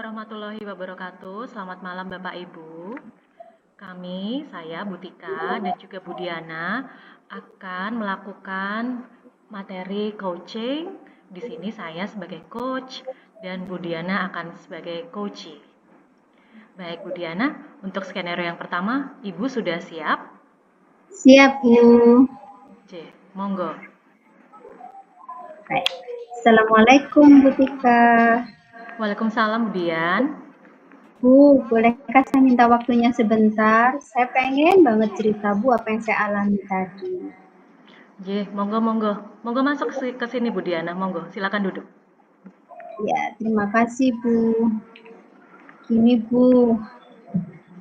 warahmatullahi wabarakatuh. Selamat malam Bapak Ibu. Saya Butika dan juga Budiana akan melakukan materi coaching. Di sini saya sebagai coach dan Budiana akan sebagai coachee. Baik Budiana, untuk skenario yang pertama, Ibu sudah siap? Siap, Bu. Monggo. Baik. Assalamualaikum, Butika. Waalaikumsalam, Budian. Bu, bolehkah saya minta waktunya sebentar? Saya pengen banget cerita, Bu, apa yang saya alami tadi. Monggo. Monggo masuk ke sini, Budiana. Monggo, silakan duduk. Ya, terima kasih, Bu. Gini, Bu.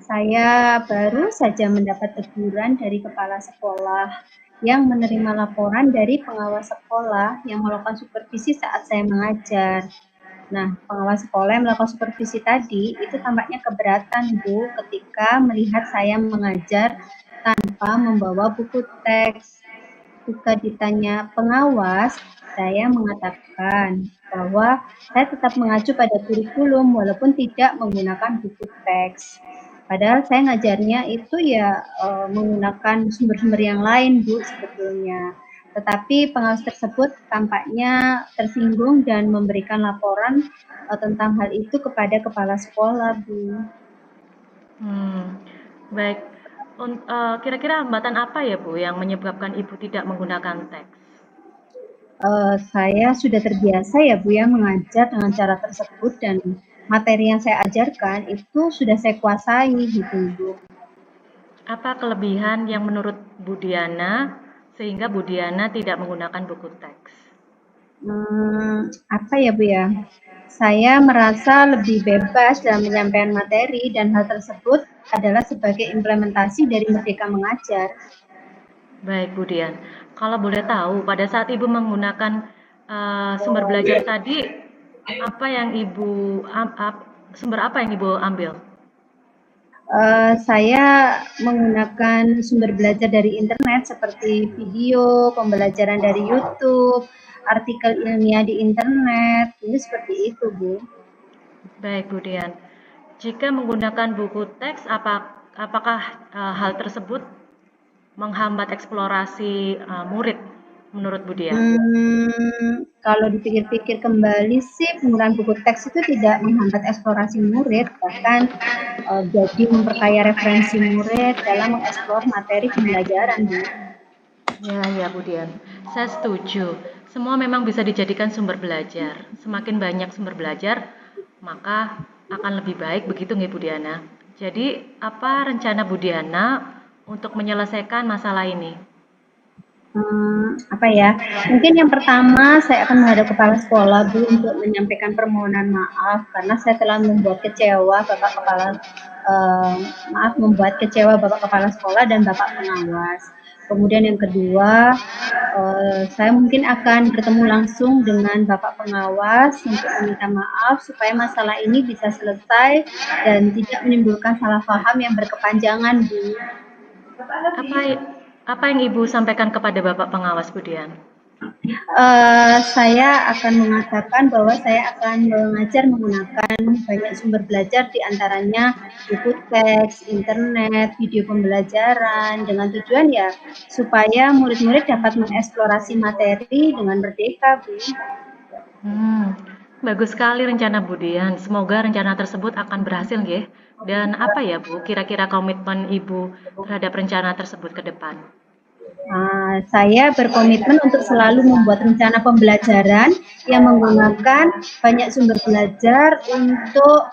Saya baru saja mendapat teguran dari kepala sekolah yang menerima laporan dari pengawas sekolah yang melakukan supervisi saat saya mengajar. Nah, pengawas sekolah yang melakukan supervisi tadi itu tampaknya keberatan, Bu, ketika melihat saya mengajar tanpa membawa buku teks. Ketika ditanya pengawas, saya mengatakan bahwa saya tetap mengacu pada kurikulum walaupun tidak menggunakan buku teks. Padahal saya ngajarnya itu menggunakan sumber-sumber yang lain, Bu, sebetulnya. Tetapi pengawas tersebut tampaknya tersinggung dan memberikan laporan tentang hal itu kepada kepala sekolah, Bu. Baik. Kira-kira hambatan apa ya, Bu, yang menyebabkan Ibu tidak menggunakan teks? Saya sudah terbiasa ya, Bu, ya, mengajar dengan cara tersebut dan materi yang saya ajarkan itu sudah saya kuasai gitu, Bu. Apa kelebihan yang menurut Budiana sehingga Budiana tidak menggunakan buku teks? Apa ya, Bu, ya? Saya merasa lebih bebas dalam menyampaikan materi dan hal tersebut adalah sebagai implementasi dari Merdeka Mengajar. Baik, Budian. Kalau boleh tahu, pada saat Ibu menggunakan sumber belajar tadi, sumber apa yang Ibu ambil? Saya menggunakan sumber belajar dari internet seperti video, pembelajaran dari YouTube, artikel ilmiah di internet, ini seperti itu, Bu. Baik, Budian. Jika menggunakan buku teks, apakah hal tersebut menghambat eksplorasi murid menurut Budian? Kalau dipikir-pikir kembali sih penggunaan buku teks itu tidak menghambat eksplorasi murid, bahkan jadi memperkaya referensi murid dalam mengeksplor materi pembelajaran, Bu. Ya, Budian. Saya setuju. Semua memang bisa dijadikan sumber belajar. Semakin banyak sumber belajar, maka akan lebih baik, begitu nggih Budiana? Jadi, apa rencana Budiana untuk menyelesaikan masalah ini? Mungkin yang pertama saya akan menghadap kepala sekolah, Bu, untuk menyampaikan permohonan maaf karena saya telah membuat kecewa membuat kecewa Bapak Kepala Sekolah dan Bapak Pengawas. Kemudian yang kedua, saya mungkin akan bertemu langsung dengan Bapak Pengawas untuk meminta maaf supaya masalah ini bisa selesai dan tidak menimbulkan salah paham yang berkepanjangan, Bu. Apa yang Ibu sampaikan kepada Bapak Pengawas, Budian? Saya akan mengatakan bahwa saya akan mengajar menggunakan banyak sumber belajar, diantaranya buku teks, internet, video pembelajaran, dengan tujuan ya supaya murid-murid dapat mengeksplorasi materi dengan merdeka, Bu. Bagus sekali rencana Budian. Semoga rencana tersebut akan berhasil, nggih. Dan apa ya, Bu, kira-kira komitmen Ibu terhadap rencana tersebut ke depan? Saya berkomitmen untuk selalu membuat rencana pembelajaran yang menggunakan banyak sumber belajar untuk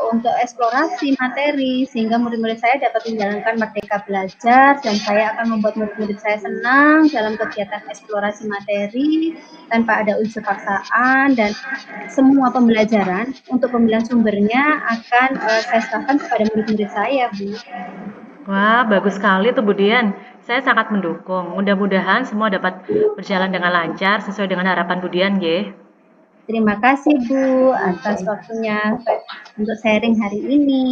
untuk eksplorasi materi sehingga murid-murid saya dapat menjalankan merdeka belajar dan saya akan membuat murid-murid saya senang dalam kegiatan eksplorasi materi tanpa ada unsur paksaan dan semua pembelajaran untuk pemilihan sumbernya akan saya serahkan kepada murid-murid saya, Bu. Wah, bagus sekali tuh Budian. Saya sangat mendukung. Mudah-mudahan semua dapat berjalan dengan lancar sesuai dengan harapan Budian, nggih. Terima kasih, Bu, atas waktunya untuk sharing hari ini.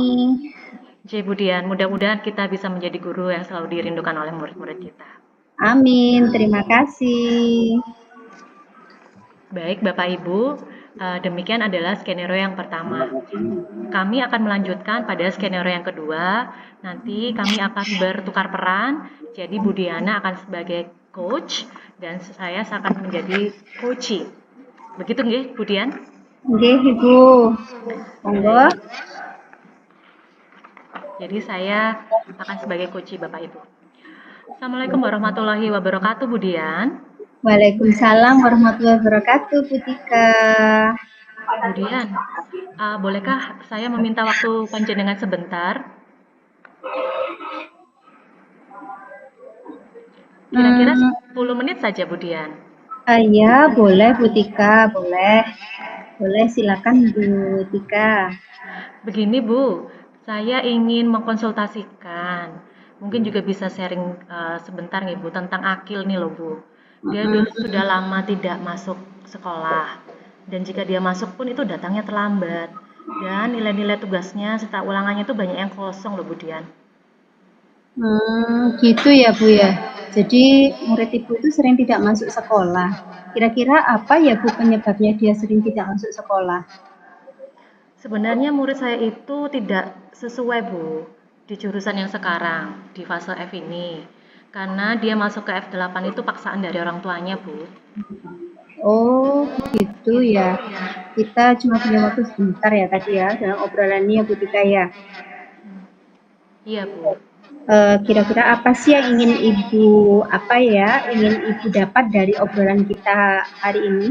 Budian, mudah-mudahan kita bisa menjadi guru yang selalu dirindukan oleh murid-murid kita. Amin, terima kasih. Baik, Bapak Ibu, Demikian adalah skenario yang pertama. Kami akan melanjutkan pada skenario yang kedua. Nanti kami akan bertukar peran. Jadi Bu Diana akan sebagai coach dan saya akan menjadi coachee. Begitu nggih, Bu Dian? Nggih, Ibu. Monggo. Baik. Jadi saya akan sebagai coachee Bapak Ibu. Assalamualaikum warahmatullahi wabarakatuh, Bu Dian. Waalaikumsalam warahmatullahi wabarakatuh, Bu Tika. Bu Dian, bolehkah saya meminta waktu panjenengan sebentar? Kira-kira 10 menit saja, Bu Dian. Ya, boleh Bu Tika, boleh. Boleh, silakan Bu Tika. Begini Bu, saya ingin mengkonsultasikan, mungkin juga bisa sharing sebentar nih Bu, tentang Akil nih loh Bu. Dia sudah lama tidak masuk sekolah, dan jika dia masuk pun itu datangnya terlambat. Dan nilai-nilai tugasnya serta ulangannya itu banyak yang kosong loh Bu Dian. Gitu ya Bu ya. Jadi murid Ibu itu sering tidak masuk sekolah. Kira-kira apa ya Bu penyebabnya dia sering tidak masuk sekolah? Sebenarnya murid saya itu tidak sesuai Bu di jurusan yang sekarang, di fase F ini. Karena dia masuk ke F8 itu paksaan dari orang tuanya Bu. Oh, gitu ya. Kita cuma punya waktu sebentar ya tadi ya dalam obrolan ini ya Bu Tika ya. Iya Bu. Kira-kira apa sih yang ingin Ibu dapat dari obrolan kita hari ini?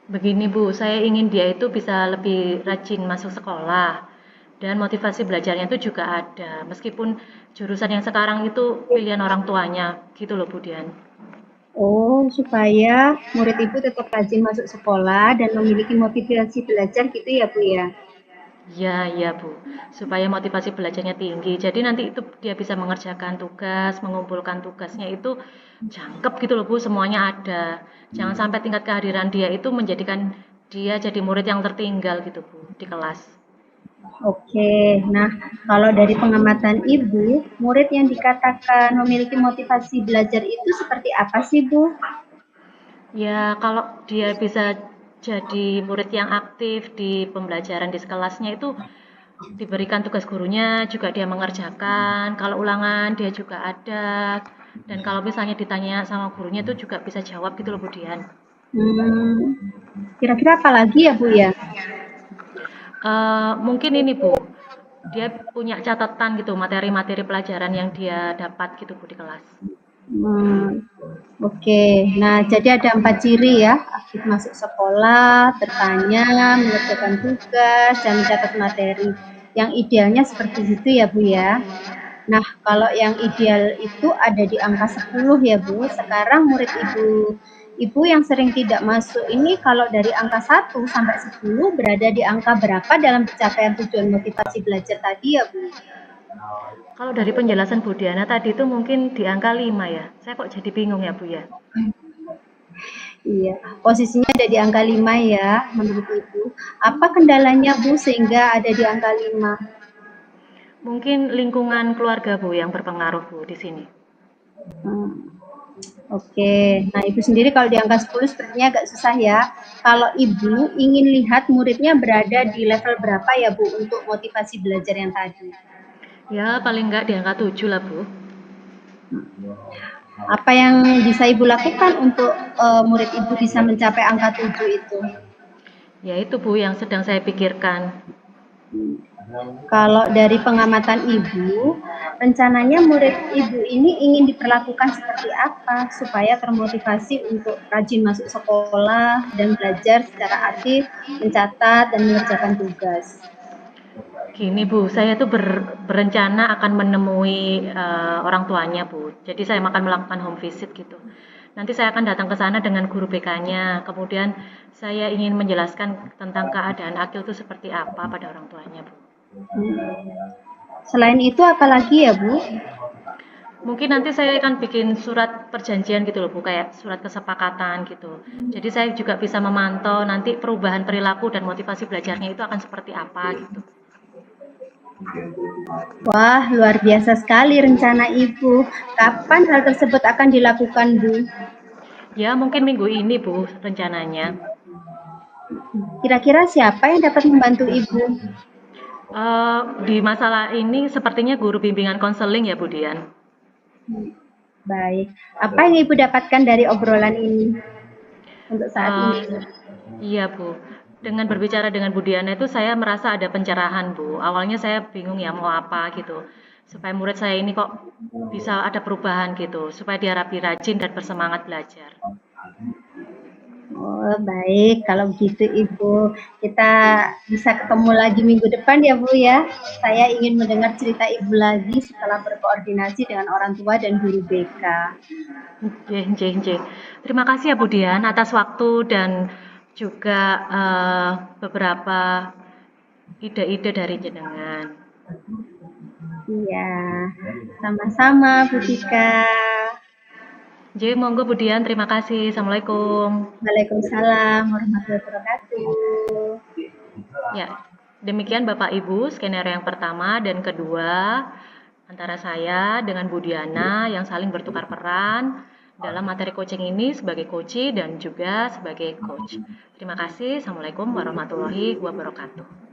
Begini Bu, saya ingin dia itu bisa lebih rajin masuk sekolah dan motivasi belajarnya itu juga ada. Meskipun jurusan yang sekarang itu pilihan orang tuanya, gitu loh Bu Dian. Oh, supaya murid Ibu tetap rajin masuk sekolah dan memiliki motivasi belajar gitu ya Bu ya? Iya Bu. Supaya motivasi belajarnya tinggi. Jadi nanti itu dia bisa mengerjakan tugas, mengumpulkan tugasnya itu jangkep gitu loh Bu, semuanya ada. Jangan sampai tingkat kehadiran dia itu menjadikan dia jadi murid yang tertinggal gitu Bu di kelas. Oke, nah kalau dari pengamatan Ibu, murid yang dikatakan memiliki motivasi belajar itu seperti apa sih Bu? Ya, kalau dia bisa jadi murid yang aktif di pembelajaran di kelasnya itu diberikan tugas gurunya juga dia mengerjakan, kalau ulangan dia juga ada, dan kalau misalnya ditanya sama gurunya itu juga bisa jawab gitu loh Bu Dian. Kira-kira apa lagi ya Bu ya? Mungkin ini Bu, dia punya catatan gitu materi-materi pelajaran yang dia dapat gitu Bu di kelas. Oke, nah jadi ada 4 ciri ya, aktif masuk sekolah, bertanya, mengerjakan tugas, dan mencatat materi. Yang idealnya seperti itu ya Bu ya. Nah, kalau yang ideal itu ada di angka 10 ya Bu. Sekarang murid Ibu yang sering tidak masuk ini kalau dari angka 1 sampai 10 berada di angka berapa dalam pencapaian tujuan motivasi belajar tadi ya Bu? Kalau dari penjelasan Bu Diana tadi itu mungkin di angka 5 ya. Saya kok jadi bingung ya Bu ya. Iya, posisinya ada di angka 5 ya menurut Ibu. Apa kendalanya Bu sehingga ada di angka 5? Mungkin lingkungan keluarga Bu yang berpengaruh Bu di sini. Oke, nah Ibu sendiri kalau di angka 10 sepertinya agak susah ya. Kalau Ibu ingin lihat muridnya berada di level berapa ya Bu untuk motivasi belajar yang tadi? Ya paling nggak di angka 7 lah Bu. Apa yang bisa Ibu lakukan untuk murid Ibu bisa mencapai angka 7 itu? Ya itu Bu yang sedang saya pikirkan. Kalau dari pengamatan Ibu, rencananya murid Ibu ini ingin diperlakukan seperti apa supaya termotivasi untuk rajin masuk sekolah dan belajar secara aktif, mencatat, dan mengerjakan tugas? Gini Bu, saya tuh berencana akan menemui orang tuanya Bu. Jadi saya akan melakukan home visit gitu. Nanti saya akan datang ke sana dengan guru BK-nya. Kemudian saya ingin menjelaskan tentang keadaan Akil itu seperti apa pada orang tuanya Bu. Selain itu apalagi ya Bu? Mungkin nanti saya akan bikin surat perjanjian gitu loh Bu, kayak surat kesepakatan gitu. Jadi saya juga bisa memantau nanti perubahan perilaku dan motivasi belajarnya itu akan seperti apa gitu. Wah, luar biasa sekali rencana Ibu. Kapan hal tersebut akan dilakukan Bu? Ya mungkin minggu ini Bu rencananya. Kira-kira siapa yang dapat membantu Ibu? Di masalah ini sepertinya guru bimbingan konseling ya, Bu Dian. Baik. Apa yang Ibu dapatkan dari obrolan ini untuk saat Eh, ini? iya, Bu. Dengan berbicara dengan Bu Diana itu saya merasa ada pencerahan, Bu. Awalnya saya bingung ya mau apa gitu. Supaya murid saya ini kok bisa ada perubahan gitu. Supaya dia rapi rajin dan bersemangat belajar. Oh, baik. Kalau gitu Ibu, kita bisa ketemu lagi minggu depan ya Bu ya. Saya ingin mendengar cerita Ibu lagi setelah berkoordinasi dengan orang tua dan guru BK. Nggih. Terima kasih ya Bu Dian atas waktu dan juga beberapa ide-ide dari jenengan. Iya, sama-sama Bu Tika. Nggih, monggo Bu Dian, terima kasih. Assalamualaikum. Waalaikumsalam warahmatullahi wabarakatuh. Ya, demikian Bapak Ibu skenario yang pertama dan kedua antara saya dengan Bu Diana yang saling bertukar peran dalam materi coaching ini sebagai coach dan juga sebagai coach. Terima kasih. Assalamualaikum warahmatullahi wabarakatuh.